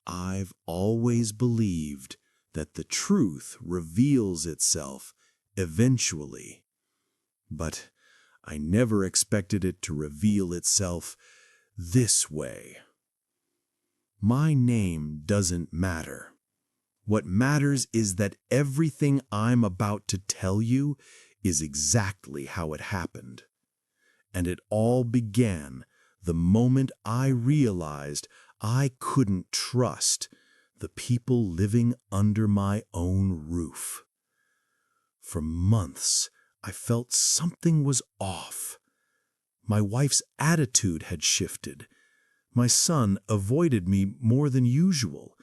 I've always believed that the truth reveals itself eventually, but I never expected it to reveal itself this way. My name doesn't matter. What matters is that everything I'm about to tell you is exactly how it happened. And it all began the moment I realized I couldn't trust the people living under my own roof. For months, I felt something was off. My wife's attitude had shifted. My son avoided me more than usual,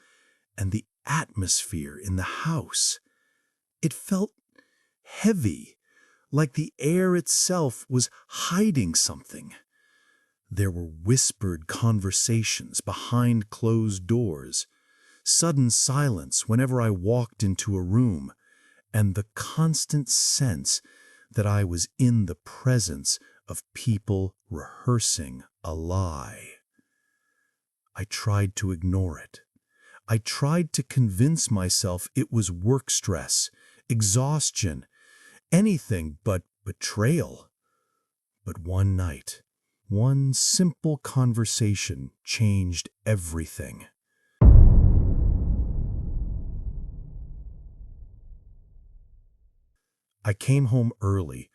and the atmosphere in the house, it felt heavy, like the air itself was hiding something. There were whispered conversations behind closed doors, sudden silence whenever I walked into a room, and the constant sense that I was in the presence of people rehearsing a lie. I tried to ignore it. I tried to convince myself it was work stress, exhaustion, anything but betrayal. But one night, one simple conversation changed everything. I came home early,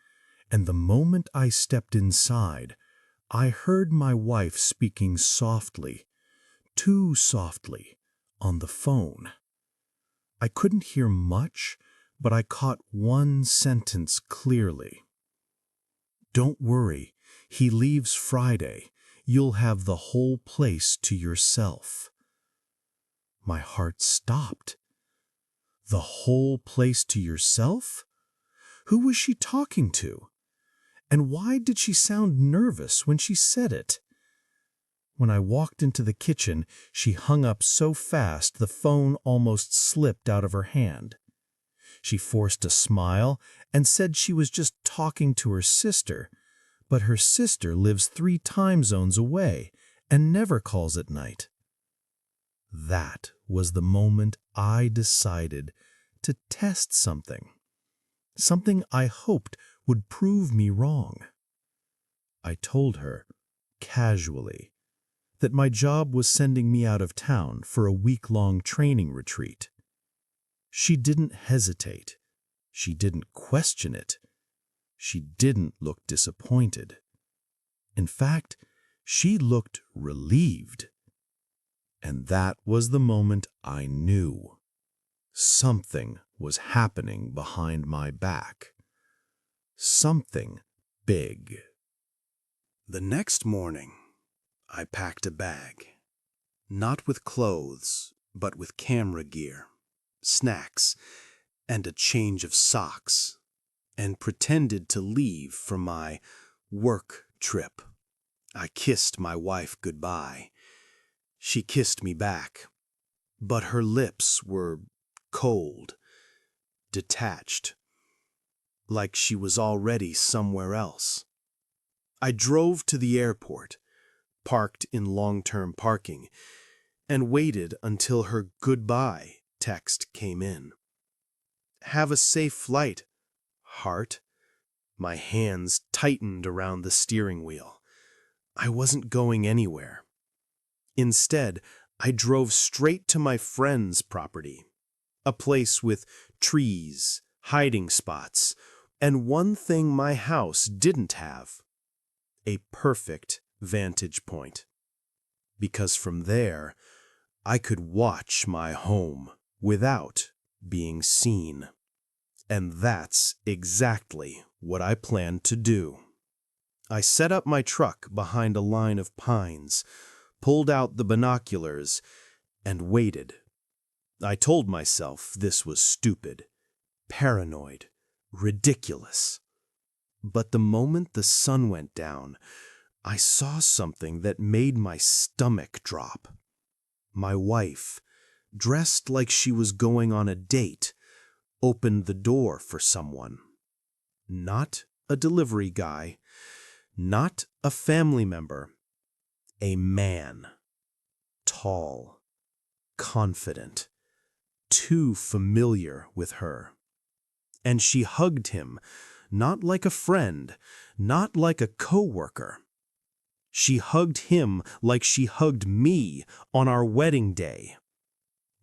and the moment I stepped inside, I heard my wife speaking softly, too softly, on the phone. I couldn't hear much, but I caught one sentence clearly. "Don't worry, he leaves Friday. You'll have the whole place to yourself." My heart stopped. The whole place to yourself? Who was she talking to? And why did she sound nervous when she said it? When I walked into the kitchen, she hung up so fast the phone almost slipped out of her hand. She forced a smile and said she was just talking to her sister, but her sister lives 3 time zones away and never calls at night. That was the moment I decided to test something I hoped would prove me wrong. I told her, casually, that my job was sending me out of town for a week-long training retreat. She didn't hesitate. She didn't question it. She didn't look disappointed. In fact, she looked relieved. And that was the moment I knew something was happening behind my back. Something big. The next morning, I packed a bag, not with clothes, but with camera gear, snacks, and a change of socks, and pretended to leave for my work trip. I kissed my wife goodbye. She kissed me back, but her lips were cold, detached, like she was already somewhere else. I drove to the airport, parked in long-term parking, and waited until her goodbye text came in. "Have a safe flight, heart." My hands tightened around the steering wheel. I wasn't going anywhere. Instead, I drove straight to my friend's property, a place with trees, hiding spots, and one thing my house didn't have: a perfect vantage point. Because from there, I could watch my home without being seen. And that's exactly what I planned to do. I set up my truck behind a line of pines, pulled out the binoculars, and waited. I told myself this was stupid, paranoid, ridiculous. But the moment the sun went down, I saw something that made my stomach drop. My wife, dressed like she was going on a date, opened the door for someone. Not a delivery guy, not a family member, a man. Tall, confident, too familiar with her. And she hugged him, not like a friend, not like a coworker. She hugged him like she hugged me on our wedding day.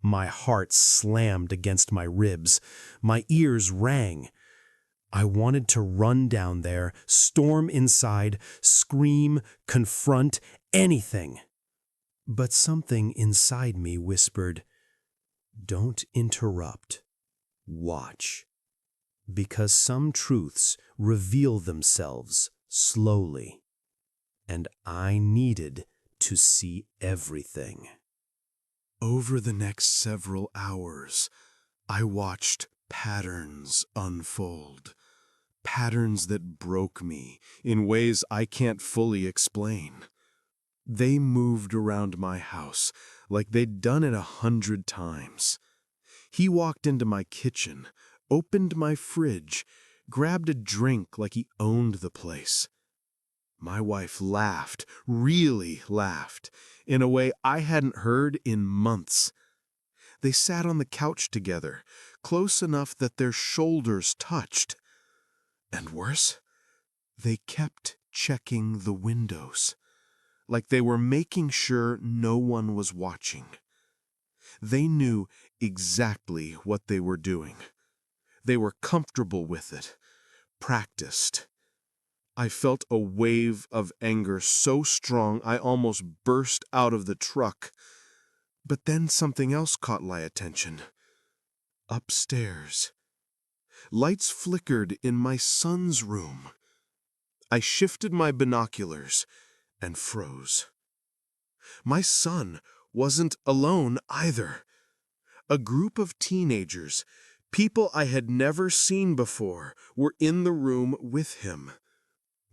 My heart slammed against my ribs. My ears rang. I wanted to run down there, storm inside, scream, confront, anything. But something inside me whispered, "Don't interrupt. Watch." Because some truths reveal themselves slowly, and I needed to see everything. Over the next several hours, I watched patterns unfold. Patterns that broke me in ways I can't fully explain. They moved around my house like they'd done it 100 times. He walked into my kitchen, opened my fridge, grabbed a drink like he owned the place. My wife laughed, really laughed, in a way I hadn't heard in months. They sat on the couch together, close enough that their shoulders touched. And worse, they kept checking the windows, like they were making sure no one was watching. They knew exactly what they were doing. They were comfortable with it, practiced. I felt a wave of anger so strong I almost burst out of the truck. But then something else caught my attention. Upstairs. Lights flickered in my son's room. I shifted my binoculars and froze. My son wasn't alone either. A group of teenagers, people I had never seen before, were in the room with him.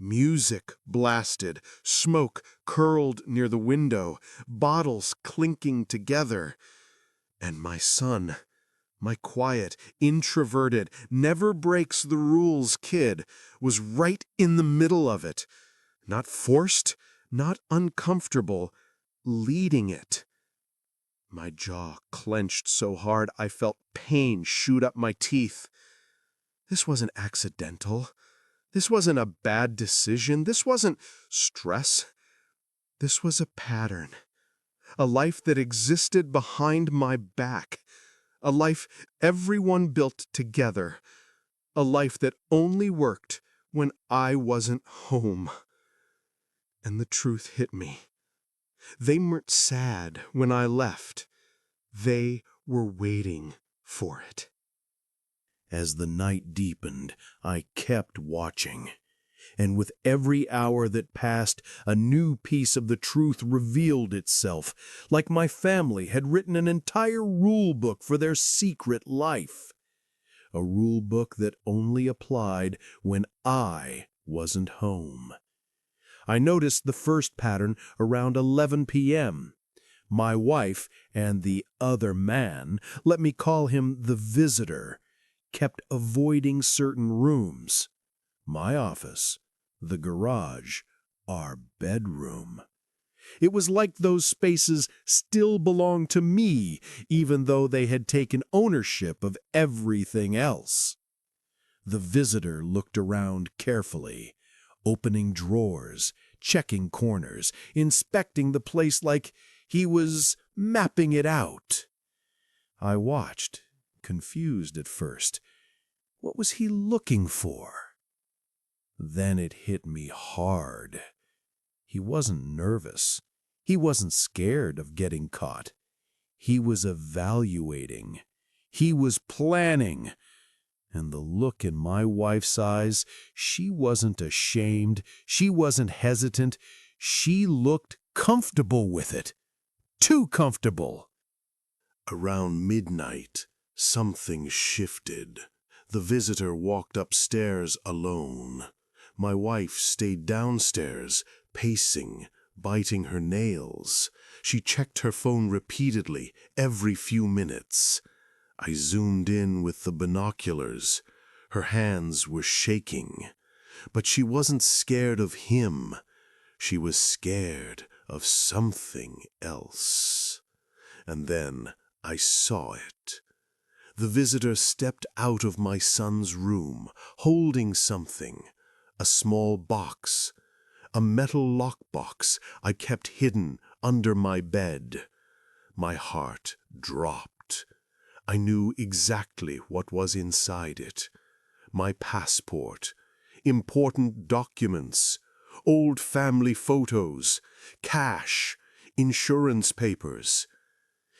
Music blasted, smoke curled near the window, bottles clinking together. And my son, my quiet, introverted, never breaks the rules kid, was right in the middle of it. Not forced, not uncomfortable, leading it. My jaw clenched so hard I felt pain shoot up my teeth. This wasn't accidental. This wasn't a bad decision. This wasn't stress. This was a pattern. A life that existed behind my back. A life everyone built together. A life that only worked when I wasn't home. And the truth hit me. They weren't sad when I left. They were waiting for it. As the night deepened, I kept watching. And with every hour that passed, a new piece of the truth revealed itself, like my family had written an entire rule book for their secret life. A rule book that only applied when I wasn't home. I noticed the first pattern around 11 p.m. My wife and the other man, let me call him the visitor, kept avoiding certain rooms. My office, the garage, our bedroom. It was like those spaces still belonged to me, even though they had taken ownership of everything else. The visitor looked around carefully, opening drawers, checking corners, inspecting the place like he was mapping it out. I watched, confused at first. What was he looking for? Then it hit me hard. He wasn't nervous. He wasn't scared of getting caught. He was evaluating. He was planning. And the look in my wife's eyes, she wasn't ashamed. She wasn't hesitant. She looked comfortable with it. Too comfortable. Around midnight, something shifted. The visitor walked upstairs alone. My wife stayed downstairs, pacing, biting her nails. She checked her phone repeatedly, every few minutes. I zoomed in with the binoculars. Her hands were shaking. But she wasn't scared of him. She was scared of something else. And then I saw it. The visitor stepped out of my son's room, holding something, a small box, a metal lockbox I kept hidden under my bed. My heart dropped. I knew exactly what was inside it. My passport, important documents, old family photos, cash, insurance papers.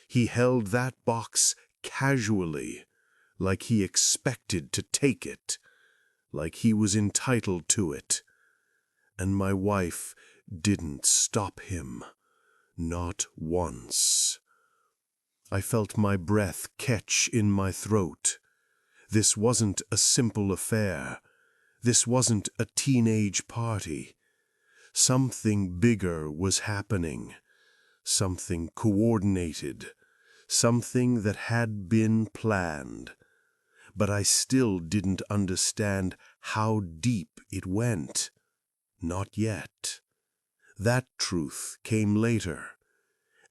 He held that box casually, like he expected to take it, like he was entitled to it. And my wife didn't stop him, not once. I felt my breath catch in my throat. This wasn't a simple affair. This wasn't a teenage party. Something bigger was happening, something coordinated, something that had been planned. But I still didn't understand how deep it went. Not yet. That truth came later,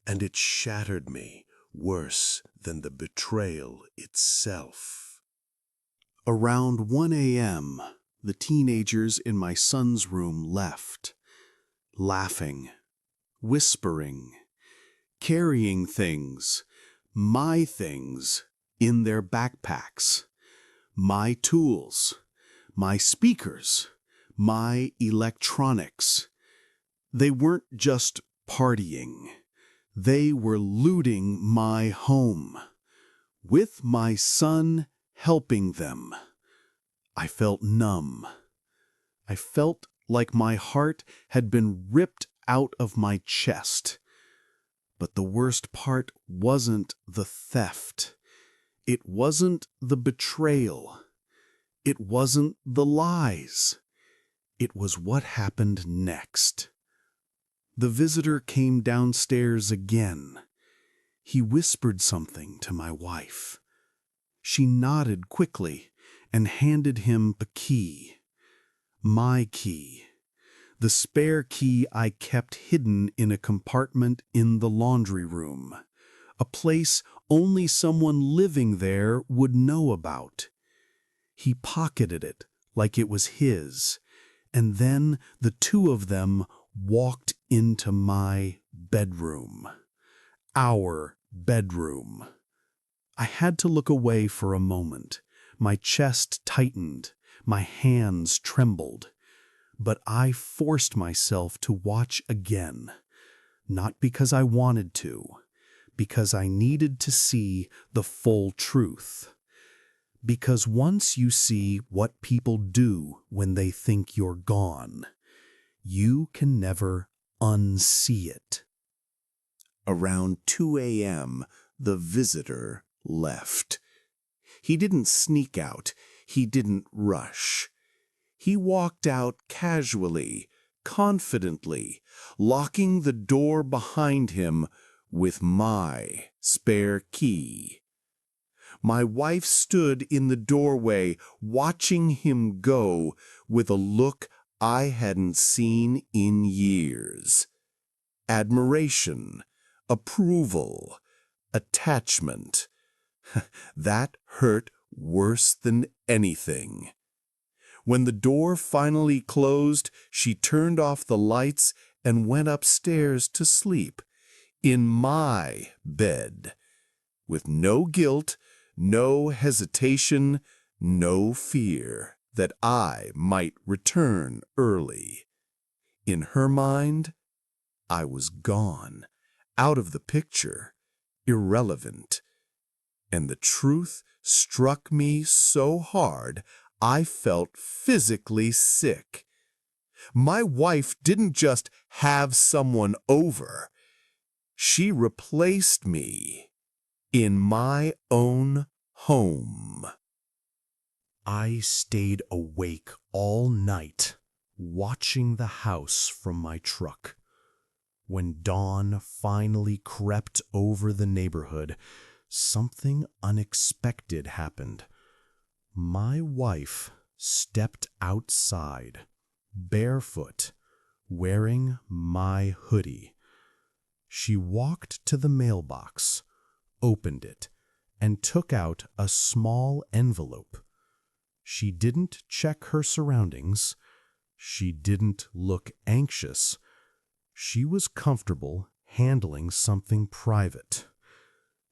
and it shattered me worse than the betrayal itself. Around 1 a.m., the teenagers in my son's room left, laughing, whispering, carrying things, my things, in their backpacks, my tools, my speakers, my electronics. They weren't just partying. They were looting my home, with my son helping them. I felt numb. I felt like my heart had been ripped out of my chest. But the worst part wasn't the theft. It wasn't the betrayal. It wasn't the lies. It was what happened next. The visitor came downstairs again. He whispered something to my wife. She nodded quickly and handed him a key. My key. The spare key I kept hidden in a compartment in the laundry room, a place only someone living there would know about. He pocketed it like it was his, and then the two of them walked into my bedroom. Our bedroom. I had to look away for a moment. My chest tightened, my hands trembled. But I forced myself to watch again, not because I wanted to, because I needed to see the full truth. Because once you see what people do when they think you're gone, you can never unsee it. Around 2 a.m., the visitor left. He didn't sneak out. He didn't rush. He walked out casually, confidently, locking the door behind him with my spare key. My wife stood in the doorway, watching him go with a look I hadn't seen in years. Admiration, approval, attachment. That hurt worse than anything. When the door finally closed, she turned off the lights and went upstairs to sleep, in my bed, with no guilt, no hesitation, no fear that I might return early. In her mind, I was gone, out of the picture, irrelevant. And the truth struck me so hard I felt physically sick. My wife didn't just have someone over. She replaced me in my own home. I stayed awake all night, watching the house from my truck. When dawn finally crept over the neighborhood, something unexpected happened. My wife stepped outside, barefoot, wearing my hoodie. She walked to the mailbox, opened it, and took out a small envelope. She didn't check her surroundings. She didn't look anxious. She was comfortable handling something private.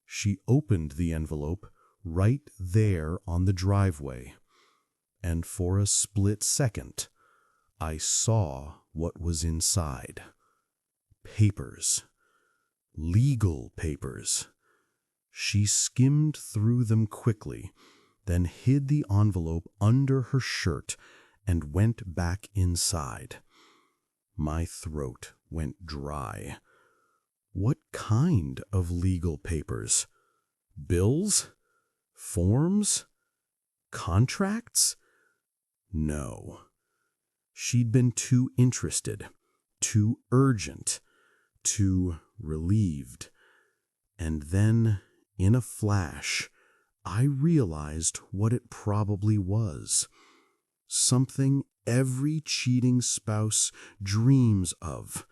She opened the envelope right there on the driveway, and for a split second, I saw what was inside. Papers. Legal papers. She skimmed through them quickly, then hid the envelope under her shirt and went back inside. My throat went dry. What kind of legal papers? Bills? Forms? Contracts? No. She'd been too interested, too urgent, too relieved. And then, in a flash, I realized what it probably was. Something every cheating spouse dreams of.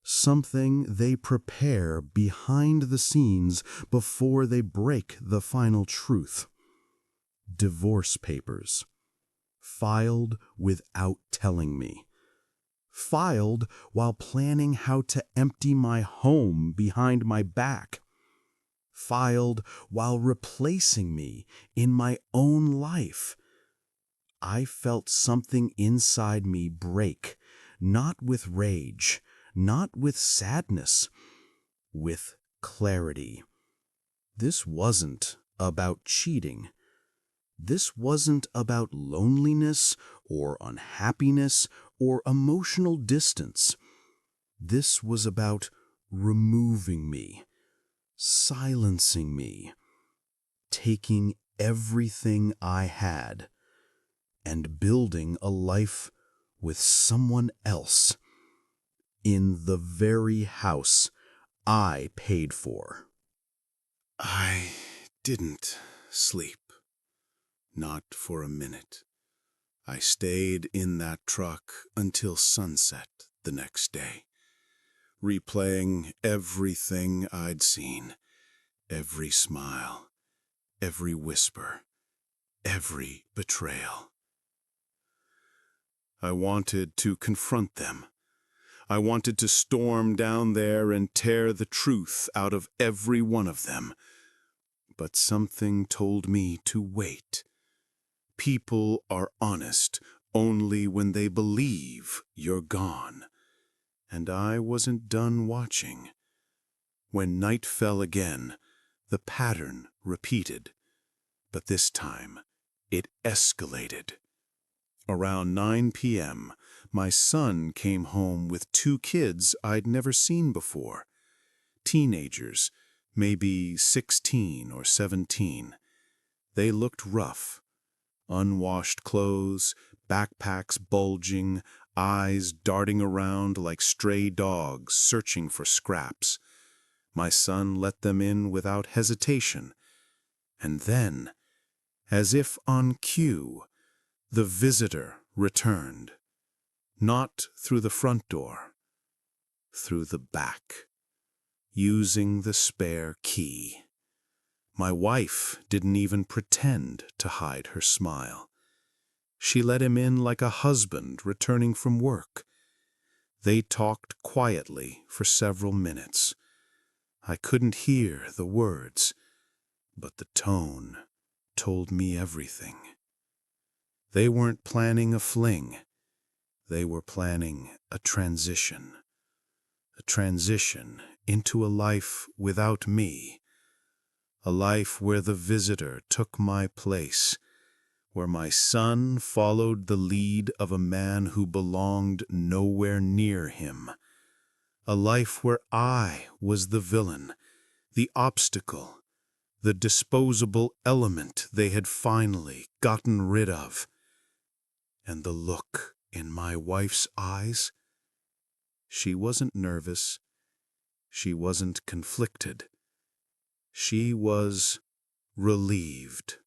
Something they prepare behind the scenes before they break the final truth. Divorce papers. Filed without telling me. Filed while planning how to empty my home behind my back. Filed while replacing me in my own life. I felt something inside me break, not with rage, not with sadness, with clarity. This wasn't about cheating. This wasn't about loneliness or unhappiness or emotional distance. This was about removing me, silencing me, taking everything I had, and building a life with someone else in the very house I paid for. I didn't sleep. Not for a minute. I stayed in that truck until sunset the next day, replaying everything I'd seen, every smile, every whisper, every betrayal. I wanted to confront them. I wanted to storm down there and tear the truth out of every one of them. But something told me to wait. People are honest only when they believe you're gone. And I wasn't done watching. When night fell again, the pattern repeated. But this time, it escalated. Around 9 p.m., my son came home with 2 kids I'd never seen before. Teenagers, maybe 16 or 17. They looked rough. Unwashed clothes, backpacks bulging, eyes darting around like stray dogs searching for scraps. My son let them in without hesitation. And then, as if on cue, the visitor returned. Not through the front door, through the back, using the spare key. My wife didn't even pretend to hide her smile. She let him in like a husband returning from work. They talked quietly for several minutes. I couldn't hear the words, but the tone told me everything. They weren't planning a fling. They were planning a transition. A transition into a life without me. A life where the visitor took my place, where my son followed the lead of a man who belonged nowhere near him. A life where I was the villain, the obstacle, the disposable element they had finally gotten rid of. And the look in my wife's eyes? She wasn't nervous. She wasn't conflicted. She was relieved,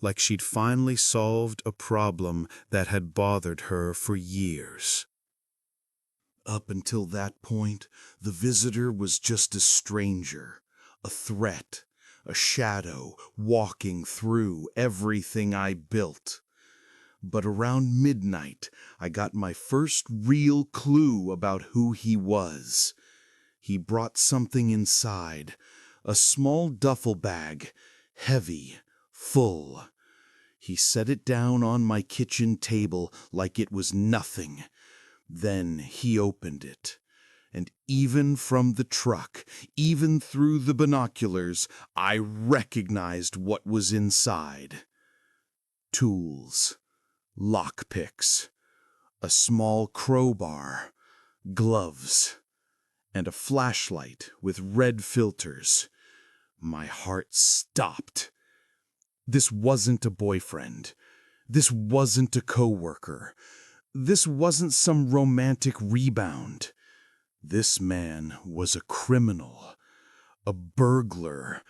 like she'd finally solved a problem that had bothered her for years. Up until that point, the visitor was just a stranger, a threat, a shadow walking through everything I built. But around midnight, I got my first real clue about who he was. He brought something inside, a small duffel bag, heavy, full. He set it down on my kitchen table like it was nothing. Then he opened it. And even from the truck, even through the binoculars, I recognized what was inside. Tools, lockpicks, a small crowbar, gloves, and a flashlight with red filters. My heart stopped. This wasn't a boyfriend. This wasn't a coworker. This wasn't some romantic rebound. This man was a criminal, a burglar,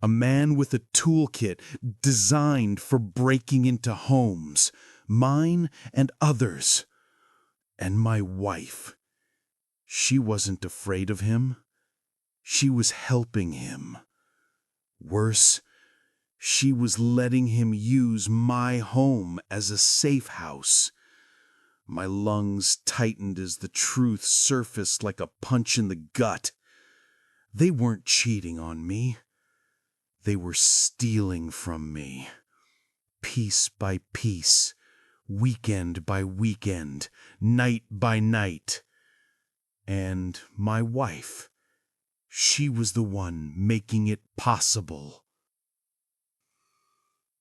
a man with a toolkit designed for breaking into homes, mine and others. And my wife. She wasn't afraid of him. She was helping him. Worse, she was letting him use my home as a safe house. My lungs tightened as the truth surfaced like a punch in the gut. They weren't cheating on me. They were stealing from me. Piece by piece, weekend by weekend, night by night. And my wife, she was the one making it possible.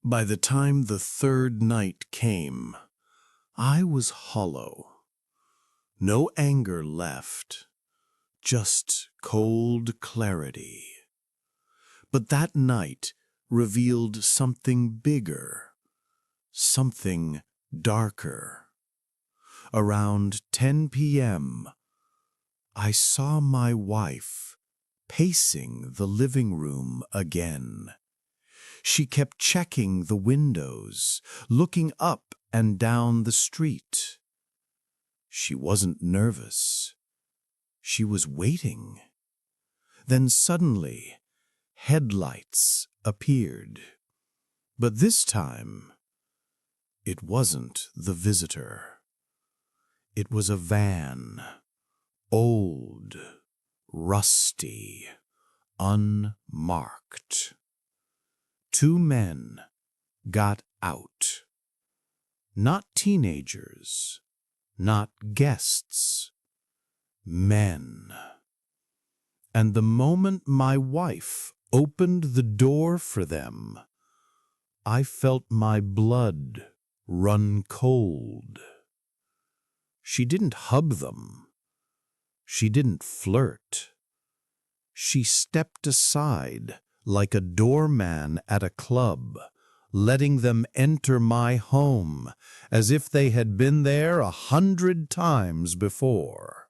By the time the third night came, I was hollow. No anger left, just cold clarity. But that night revealed something bigger, something darker. Around 10 p.m., I saw my wife pacing the living room again. She kept checking the windows, looking up and down the street. She wasn't nervous. She was waiting. Then suddenly, headlights appeared. But this time, it wasn't the visitor. It was a van, old, rusty, unmarked. 2 men got out. Not teenagers, not guests, men. And the moment my wife opened the door for them, I felt my blood run cold. She didn't hug them. She didn't flirt. She stepped aside like a doorman at a club, letting them enter my home as if they had been there 100 times before.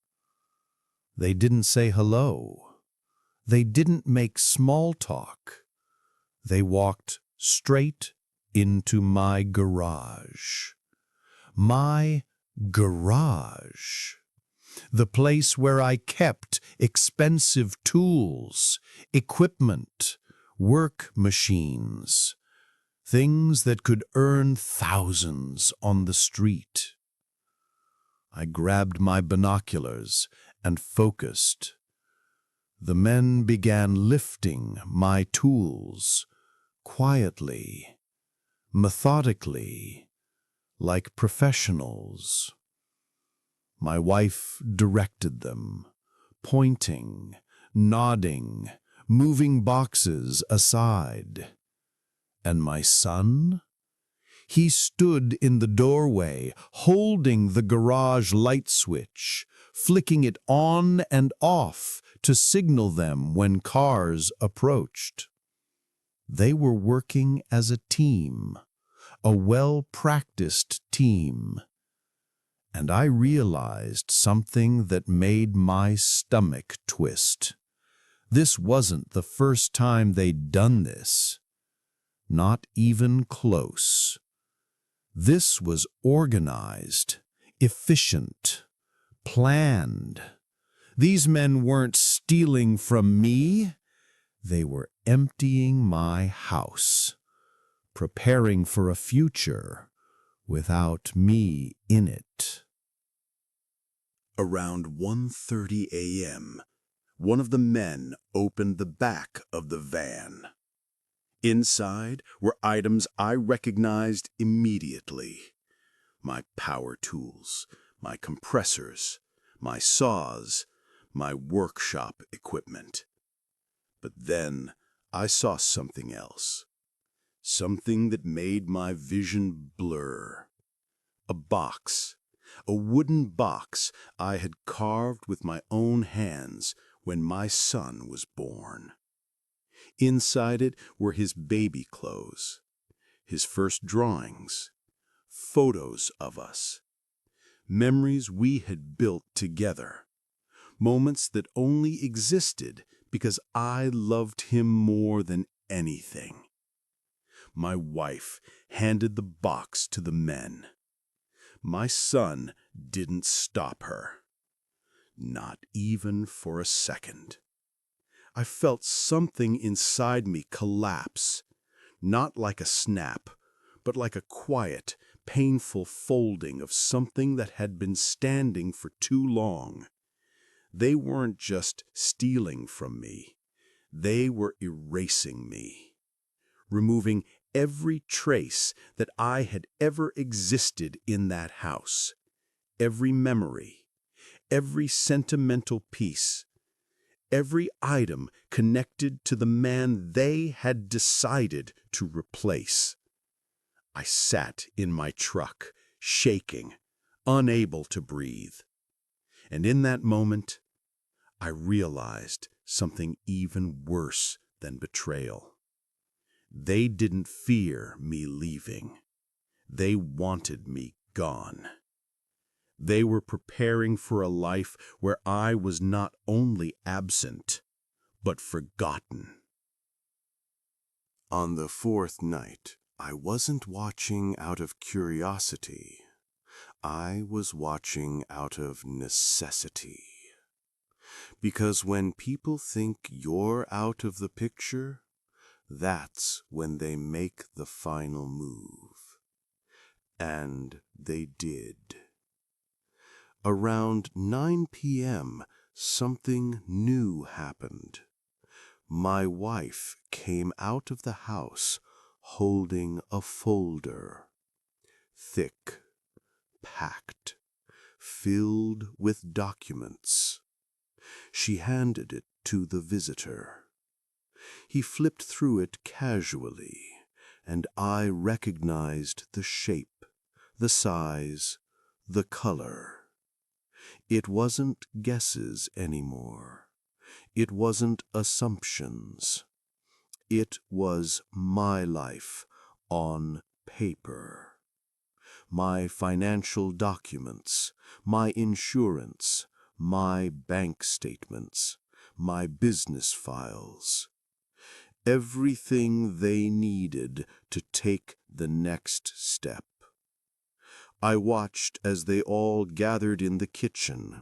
They didn't say hello. They didn't make small talk. They walked straight into my garage. My garage. The place where I kept expensive tools, equipment, work machines, things that could earn thousands on the street. I grabbed my binoculars and focused. The men began lifting my tools, quietly, methodically, like professionals. My wife directed them, pointing, nodding, moving boxes aside. And my son? He stood in the doorway, holding the garage light switch, flicking it on and off to signal them when cars approached. They were working as a team, a well-practiced team. And I realized something that made my stomach twist. This wasn't the first time they'd done this. Not even close. This was organized, efficient, planned. These men weren't stealing from me. They were emptying my house, preparing for a future without me in it. Around 1:30 a.m., one of the men opened the back of the van. Inside were items I recognized immediately. My power tools, my compressors, my saws, my workshop equipment. But then I saw something else. Something that made my vision blur. A box. A wooden box I had carved with my own hands when my son was born. Inside it were his baby clothes, his first drawings, photos of us, memories we had built together, moments that only existed because I loved him more than anything. My wife handed the box to the men. My son didn't stop her. Not even for a second. I felt something inside me collapse, not like a snap, but like a quiet, painful folding of something that had been standing for too long. They weren't just stealing from me. They were erasing me, removing every trace that I had ever existed in that house, every memory, every sentimental piece, every item connected to the man they had decided to replace. I sat in my truck, shaking, unable to breathe. And in that moment, I realized something even worse than betrayal. They didn't fear me leaving. They wanted me gone. They were preparing for a life where I was not only absent, but forgotten. On the fourth night, I wasn't watching out of curiosity. I was watching out of necessity. Because when people think you're out of the picture, that's when they make the final move. And they did. Around 9 p.m., something new happened. My wife came out of the house holding a folder. Thick, packed, filled with documents. She handed it to the visitor. He flipped through it casually, and I recognized the shape, the size, the color. It wasn't guesses anymore. It wasn't assumptions. It was my life on paper. My financial documents, my insurance, my bank statements, my business files. Everything they needed to take the next step. I watched as they all gathered in the kitchen,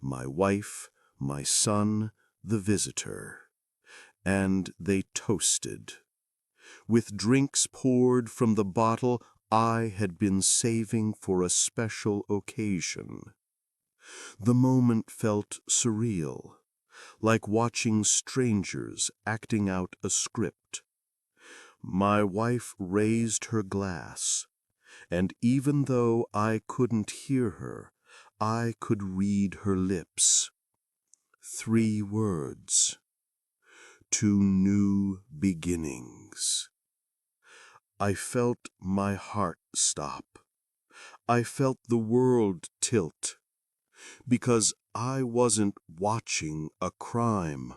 my wife, my son, the visitor, and they toasted. With drinks poured from the bottle I had been saving for a special occasion. The moment felt surreal, like watching strangers acting out a script. My wife raised her glass, and even though I couldn't hear her, I could read her lips. 3 words. To new beginnings. I felt my heart stop. I felt the world tilt. Because I wasn't watching a crime,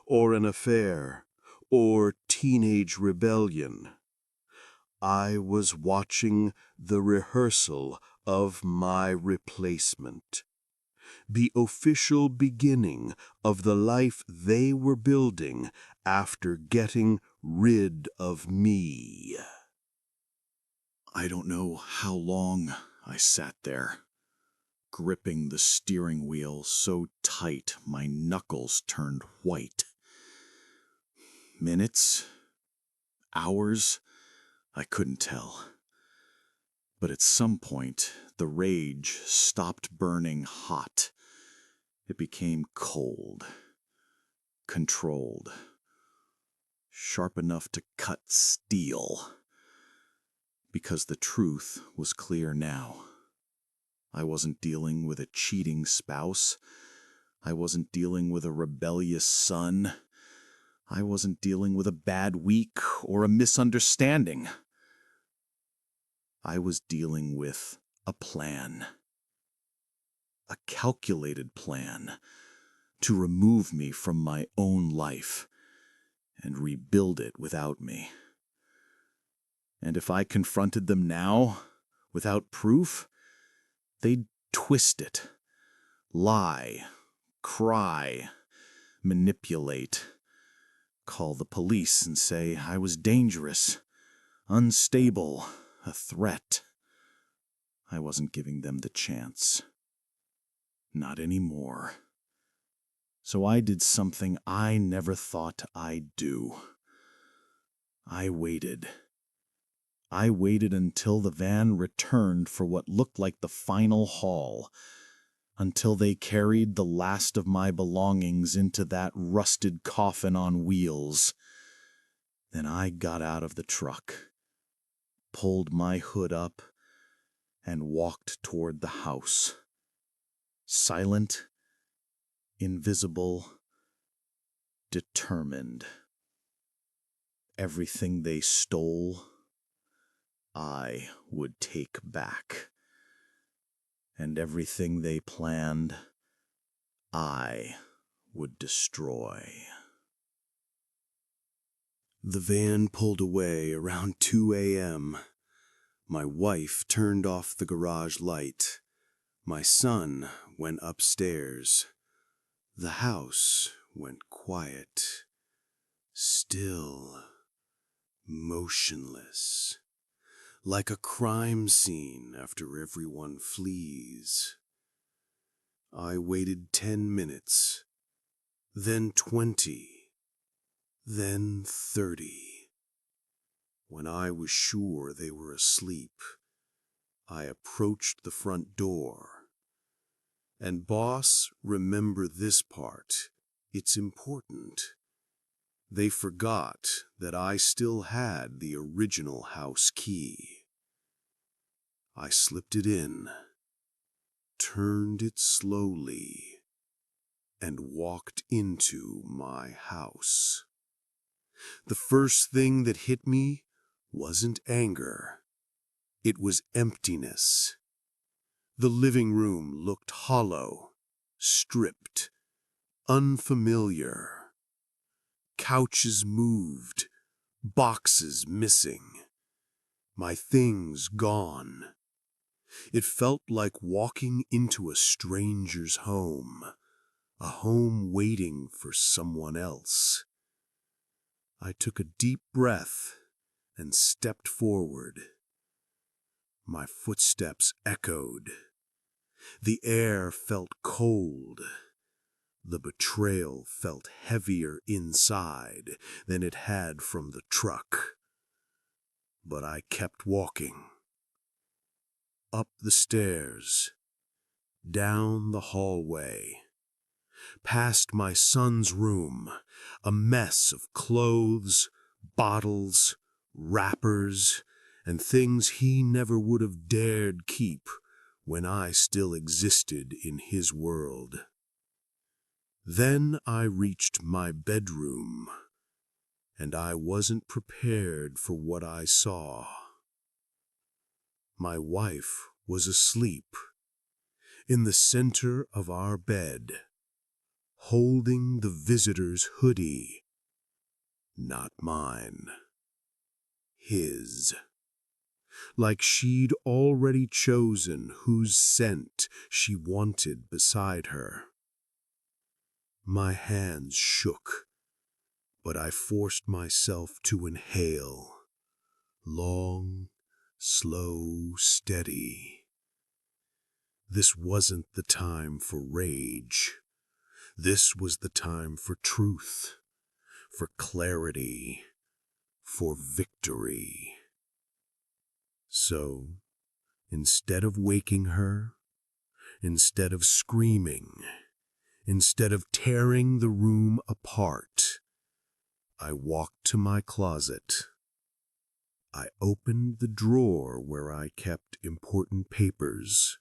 or an affair, or teenage rebellion. I was watching the rehearsal of my replacement, the official beginning of the life they were building after getting rid of me. I don't know how long I sat there, gripping the steering wheel so tight my knuckles turned white. Minutes? Hours? I couldn't tell. But at some point, the rage stopped burning hot. It became cold, controlled, sharp enough to cut steel. Because the truth was clear now. I wasn't dealing with a cheating spouse. I wasn't dealing with a rebellious son. I wasn't dealing with a bad week or a misunderstanding. I was dealing with a plan. A calculated plan to remove me from my own life and rebuild it without me. And if I confronted them now, without proof, they'd twist it, lie, cry, manipulate, call the police and say I was dangerous, unstable, a threat. I wasn't giving them the chance. Not anymore. So I did something I never thought I'd do. I waited. I waited until the van returned for what looked like the final haul, until they carried the last of my belongings into that rusted coffin on wheels. Then I got out of the truck, pulled my hood up, and walked toward the house. Silent, invisible, determined. Everything they stole, I would take back. And everything they planned, I would destroy. The van pulled away around 2 a.m. My wife turned off the garage light. My son went upstairs. The house went quiet, still, motionless, like a crime scene after everyone flees. I waited 10 minutes, then 20, then 30. When I was sure they were asleep, I approached the front door. And boss, remember this part. It's important. They forgot that I still had the original house key. I slipped it in, turned it slowly, and walked into my house. The first thing that hit me wasn't anger. It was emptiness. The living room looked hollow, stripped, unfamiliar. Couches moved, boxes missing. My things gone. It felt like walking into a stranger's home, a home waiting for someone else. I took a deep breath and stepped forward. My footsteps echoed. The air felt cold. The betrayal felt heavier inside than it had from the truck. But I kept walking. Up the stairs, down the hallway, past my son's room, a mess of clothes, bottles, wrappers, and things he never would have dared keep when I still existed in his world. Then I reached my bedroom, and I wasn't prepared for what I saw. My wife was asleep, in the center of our bed, holding the visitor's hoodie. Not mine. His. Like she'd already chosen whose scent she wanted beside her. My hands shook, but I forced myself to inhale. Long, slow, steady. This wasn't the time for rage. This was the time for truth, for clarity, for victory. So, instead of waking her, instead of screaming, instead of tearing the room apart, I walked to my closet. I opened the drawer where I kept important papers,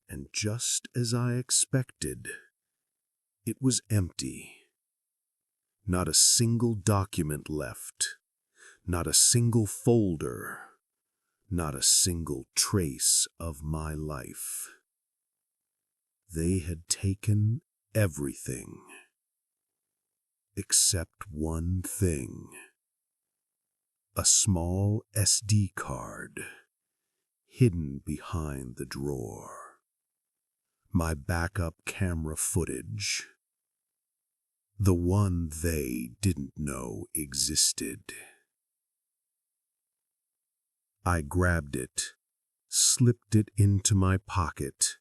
and just as I expected, it was empty. Not a single document left, not a single folder, not a single trace of my life. They had taken everything, except one thing. A small SD card, hidden behind the drawer. My backup camera footage. The one they didn't know existed. I grabbed it, slipped it into my pocket,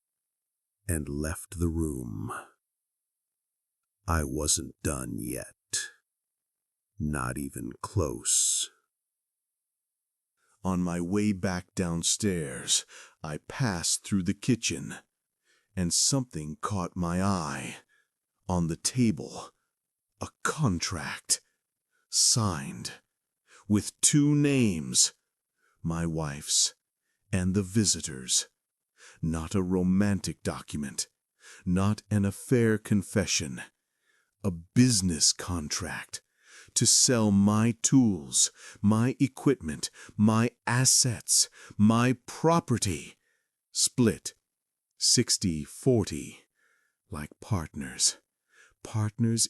and left the room. I wasn't done yet. Not even close. On my way back downstairs, I passed through the kitchen, and something caught my eye. On the table, a contract, signed, with two names, my wife's and the visitor's. Not a romantic document, not an affair confession, a business contract to sell my tools, my equipment, my assets, my property, split 60-40, like partners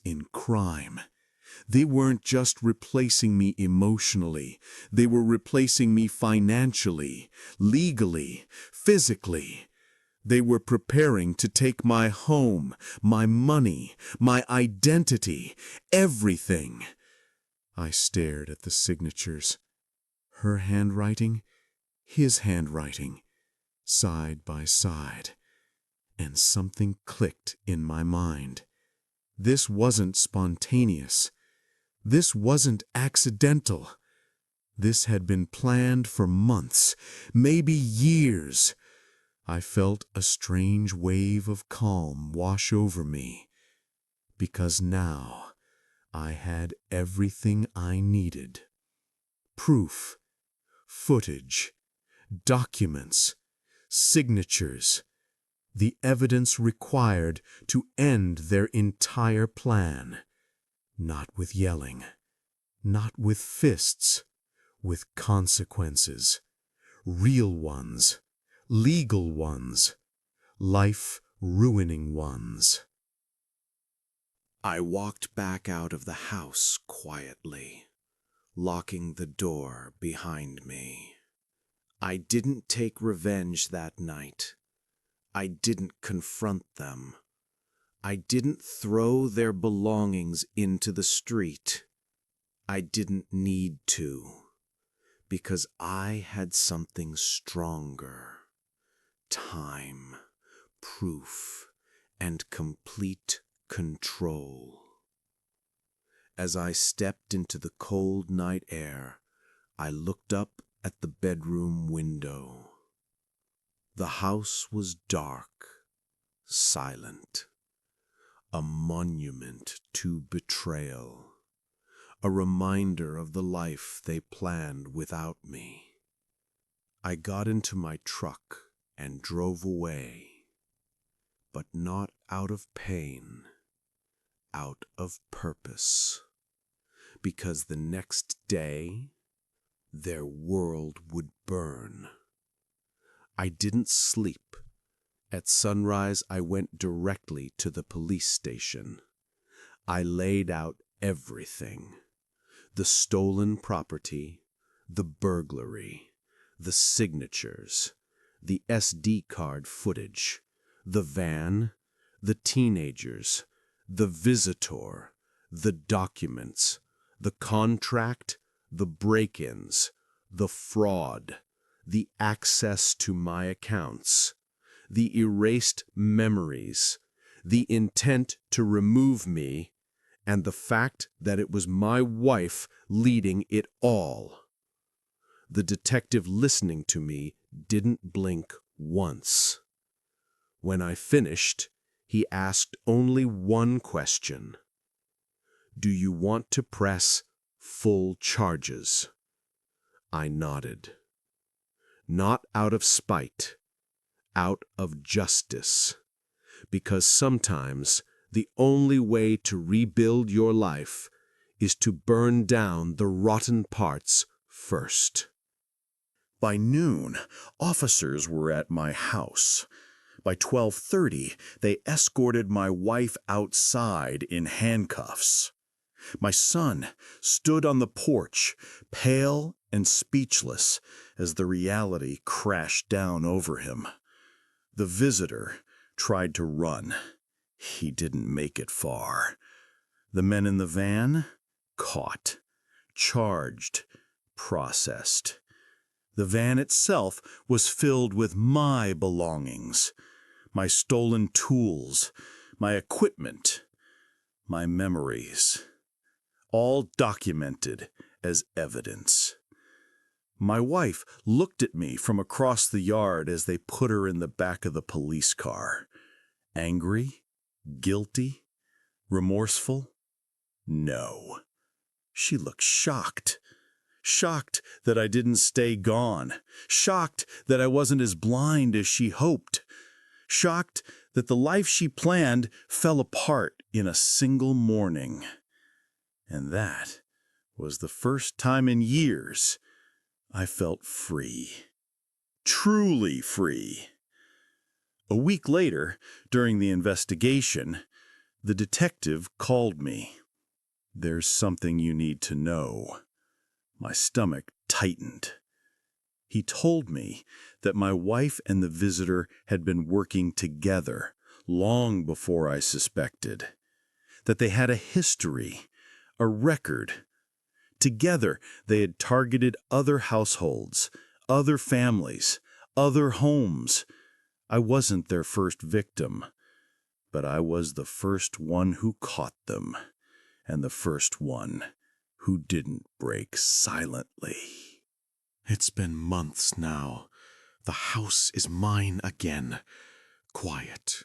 in crime. They weren't just replacing me emotionally, they were replacing me financially, legally, physically. They were preparing to take my home, my money, my identity, everything. I stared at the signatures. Her handwriting, his handwriting, side by side. And something clicked in my mind. This wasn't spontaneous. This wasn't accidental. This had been planned for months, maybe years. I felt a strange wave of calm wash over me, because now I had everything I needed. Proof, footage, documents, signatures, the evidence required to end their entire plan. Not with yelling, not with fists, with consequences, real ones, legal ones, life-ruining ones. I walked back out of the house quietly, locking the door behind me. I didn't take revenge that night. I didn't confront them. I didn't throw their belongings into the street. I didn't need to, because I had something stronger. Time, proof, and complete control. As I stepped into the cold night air, I looked up at the bedroom window. The house was dark, silent, a monument to betrayal, a reminder of the life they planned without me. I got into my truck and drove away, but not out of pain, out of purpose, because the next day, their world would burn. I didn't sleep. At sunrise, I went directly to the police station. I laid out everything: the stolen property, the burglary, the signatures, the SD card footage, the van, the teenagers, the visitor, the documents, the contract, the break-ins, the fraud, the access to my accounts, the erased memories, the intent to remove me, and the fact that it was my wife leading it all. The detective listening to me didn't blink once. When I finished, he asked only one question. "Do you want to press full charges?" I nodded. Not out of spite, out of justice. Because sometimes the only way to rebuild your life is to burn down the rotten parts first. By noon, officers were at my house. By 12:30, they escorted my wife outside in handcuffs. My son stood on the porch, pale and speechless, as the reality crashed down over him. The visitor tried to run. He didn't make it far. The men in the van, caught, charged, processed. The van itself was filled with my belongings, my stolen tools, my equipment, my memories, all documented as evidence. My wife looked at me from across the yard as they put her in the back of the police car. Angry? Guilty? Remorseful? No. She looked shocked. Shocked that I didn't stay gone. Shocked that I wasn't as blind as she hoped. Shocked that the life she planned fell apart in a single morning. And that was the first time in years I felt free. Truly free. A week later, during the investigation, the detective called me. "There's something you need to know." My stomach tightened. He told me that my wife and the visitor had been working together long before I suspected, that they had a history, a record. Together, they had targeted other households, other families, other homes. I wasn't their first victim, but I was the first one who caught them, and the first one who didn't break silently. It's been months now. The house is mine again. Quiet,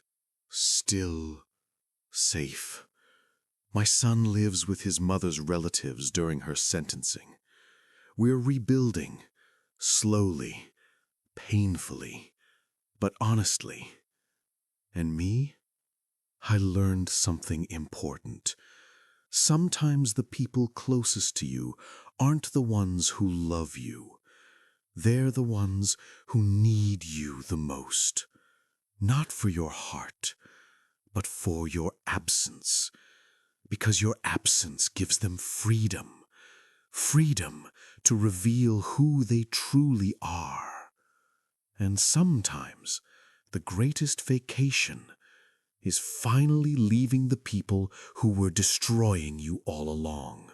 still, safe. My son lives with his mother's relatives during her sentencing. We're rebuilding, slowly, painfully, but honestly. And me? I learned something important. Sometimes the people closest to you aren't the ones who love you. They're the ones who need you the most. Not for your heart, but for your absence. Because your absence gives them freedom. Freedom to reveal who they truly are. And sometimes the greatest vacation is finally leaving the people who were destroying you all along.